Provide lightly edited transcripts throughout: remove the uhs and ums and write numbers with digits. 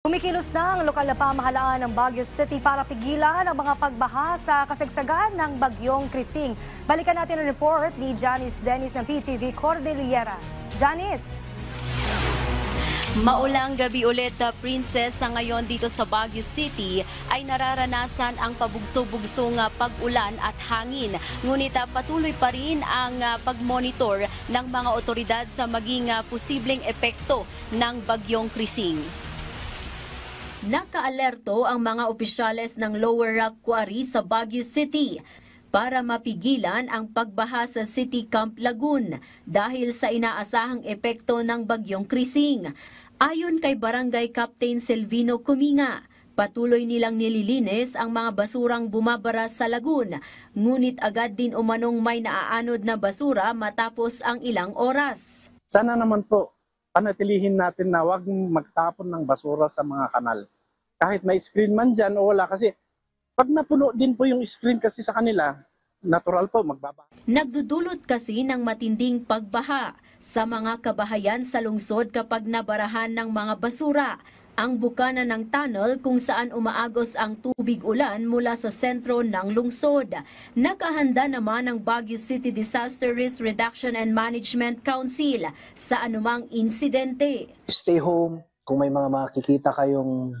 Kumikilos na ang lokal na pamahalaan ng Baguio City para pigilan ang mga pagbaha sa kasagsagan ng Bagyong Krising. Balikan natin ang report ni Janice Dennis ng PTV Cordillera. Janice! Maulang gabi ulit, Princess, sa ngayon dito sa Baguio City ay nararanasan ang pabugso-bugsong pag-ulan at hangin. Ngunit patuloy pa rin ang pag-monitor ng mga otoridad sa maging posibleng epekto ng Bagyong Krising. Naka-alerto ang mga opisyales ng Lower Rock Quarry sa Baguio City para mapigilan ang pagbaha sa City Camp Lagoon dahil sa inaasahang epekto ng Bagyong Krising. Ayon kay Barangay Captain Silvino Kuminga, patuloy nilang nililinis ang mga basurang bumabara sa lagoon, ngunit agad din umanong may naaanod na basura matapos ang ilang oras. Sana naman po, panatilihin natin na huwag magtapon ng basura sa mga kanal. Kahit may screen man dyan o wala, kasi pag napuno din po yung screen kasi sa kanila, natural po magbaba. Nagdudulot kasi ng matinding pagbaha sa mga kabahayan sa lungsod kapag nabarahan ng mga basura ang bukana ng tunnel kung saan umaagos ang tubig ulan mula sa sentro ng lungsod. Nakahanda naman ang Baguio City Disaster Risk Reduction and Management Council sa anumang insidente. Stay home kung may mga makikita kayong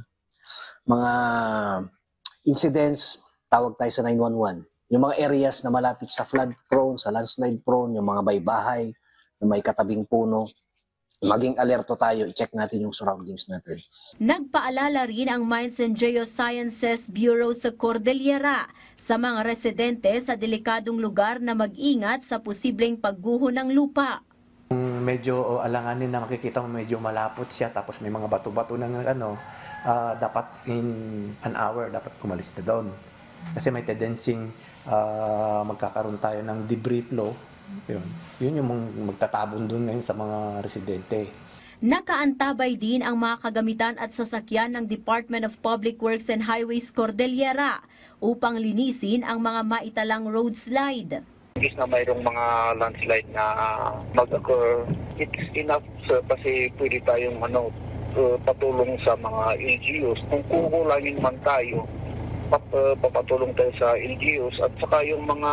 mga incidents, tawag tayo sa 911. Yung mga areas na malapit sa flood prone, sa landslide prone, yung mga baybahay, na may katabing puno, maging alerto tayo, i-check natin yung surroundings natin. Nagpaalala rin ang Mines and Geosciences Bureau sa Cordillera sa mga residente sa delikadong lugar na mag-ingat sa posibleng pagguho ng lupa. Medyo alanganin na makikita mo medyo malapot siya, tapos may mga bato-bato ng dapat in an hour dapat kumalis na doon. Kasi may tendency magkakaroon tayo ng debris flow. Yun yung magtatabon doon ngayon sa mga residente. Nakaantabay din ang mga kagamitan at sasakyan ng Department of Public Works and Highways Cordillera upang linisin ang mga maitalang road slide. Is na mayroong mga landslide na mag-occur, it's enough kasi pwede tayong patulong sa mga LGUs. Kung kukulangin man tayo, papatulong tayo sa LGUs at saka yung mga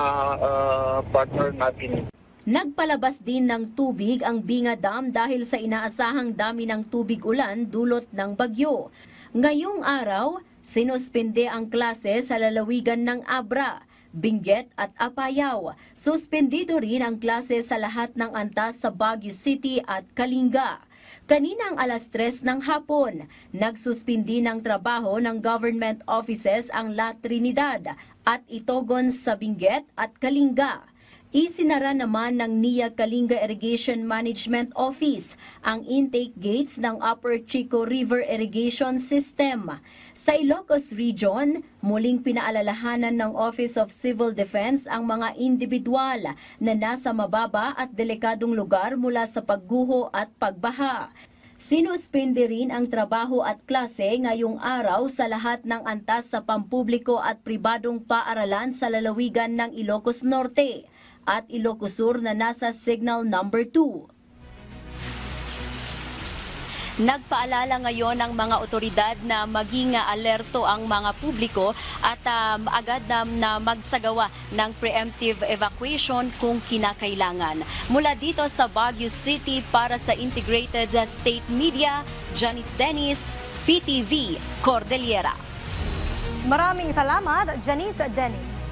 partner natin. Nagpalabas din ng tubig ang Binga Dam dahil sa inaasahang dami ng tubig ulan dulot ng bagyo. Ngayong araw, sinuspende ang klase sa lalawigan ng Abra, Benguet at Apayao. Suspendido rin ang klase sa lahat ng antas sa Baguio City at Kalinga. Kaninang alas 3 ng hapon, nagsuspindi ng trabaho ng government offices ang La Trinidad at Itogon sa Benguet at Kalinga. Isinara naman ng NIA Kalinga Irrigation Management Office ang intake gates ng Upper Chico River Irrigation System. Sa Ilocos Region, muling pinaalalahanan ng Office of Civil Defense ang mga individual na nasa mababa at delikadong lugar mula sa pagguho at pagbaha. Sinuspende rin ang trabaho at klase ngayong araw sa lahat ng antas sa pampubliko at pribadong paaralan sa lalawigan ng Ilocos Norte at Ilocos Sur na nasa Signal Number 2. Nagpaalala ngayon ng mga otoridad na maging alerto ang mga publiko at agad na magsagawa ng preemptive evacuation kung kinakailangan. Mula dito sa Baguio City para sa Integrated State Media, Janice Dennis, PTV Cordillera. Maraming salamat, Janice Dennis.